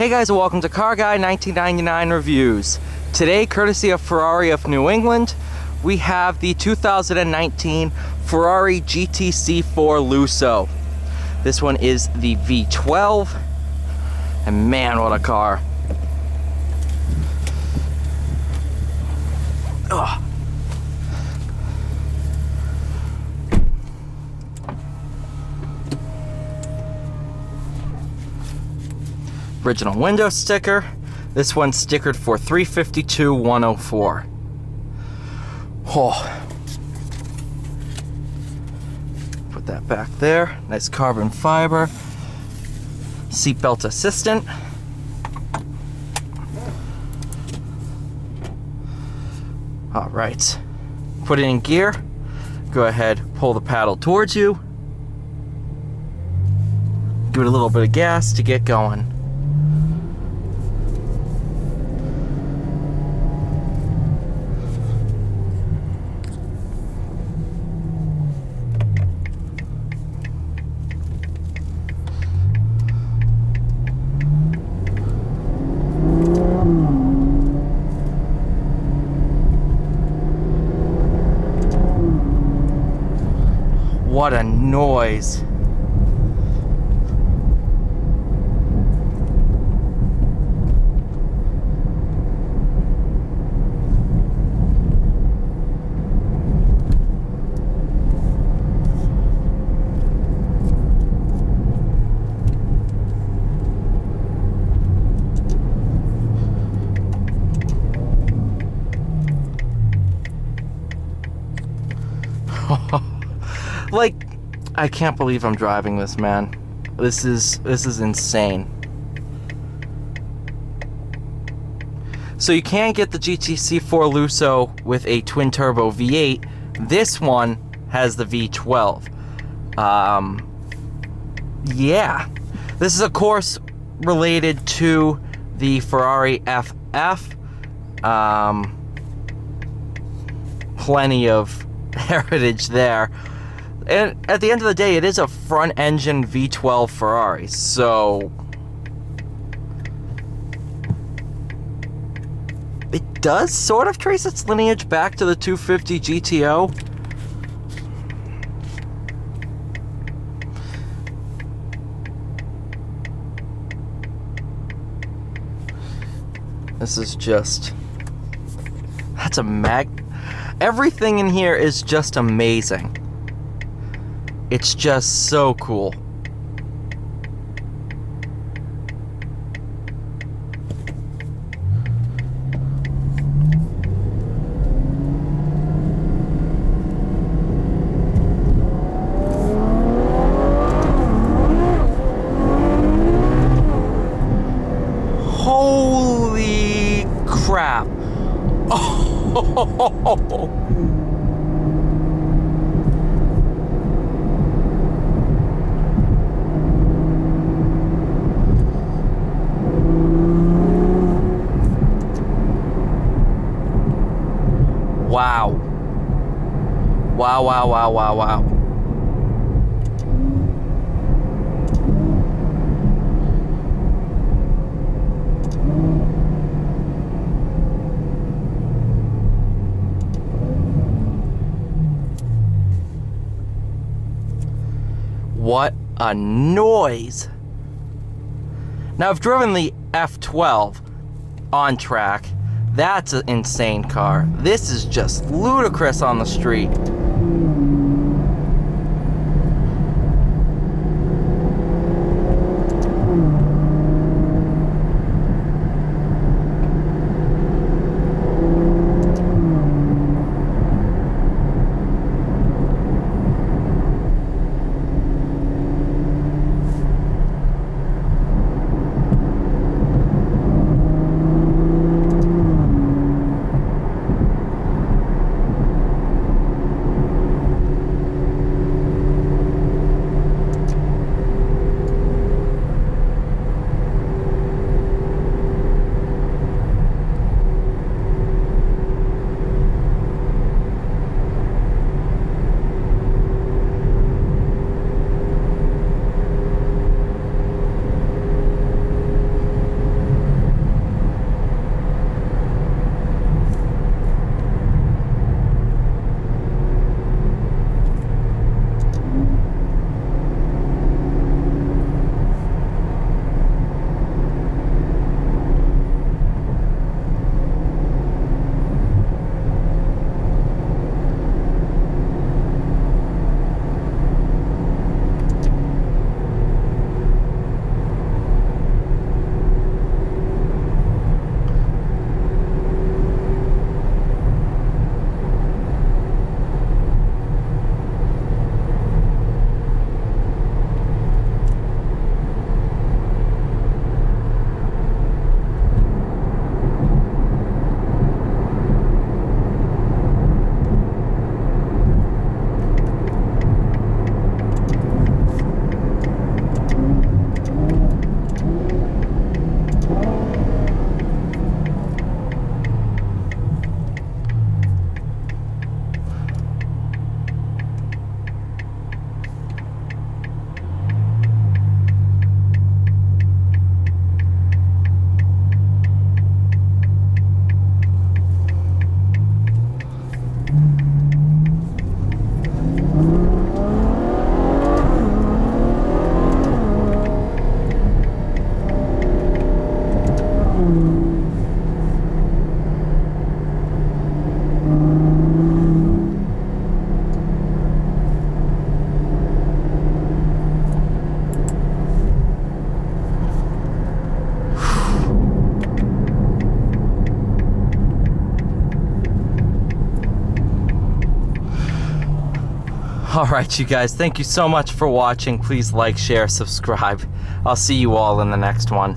Hey guys, and welcome to Car Guy 1999 Reviews. Today, courtesy of Ferrari of New England, we have the 2019 Ferrari GTC4Lusso. This one is the V12, and man, what a car. Ugh. Original window sticker. This one's stickered for $352,104. Oh. Put that back there. Nice carbon fiber. Seatbelt assistant. All right. Put it in gear. Go ahead, pull the paddle towards you. Give it a little bit of gas to get going. What a noise. Like, I can't believe I'm driving this, man. This is insane. So you can get the GTC4Lusso with a twin turbo V8. This one has the V12. Yeah. This is of course related to the Ferrari FF. Plenty of heritage there. And at the end of the day, it is a front-engine V12 Ferrari, so it does sort of trace its lineage back to the 250 GTO. This is just... That's a everything in here is just amazing. It's just so cool. Holy crap. Oh. Wow. Wow, wow, wow, wow, wow. What a noise. Now, I've driven the F12 on track. That's an insane car. This is just ludicrous on the street. Alright, you guys, thank you so much for watching. Please like, share, subscribe. I'll see you all in the next one.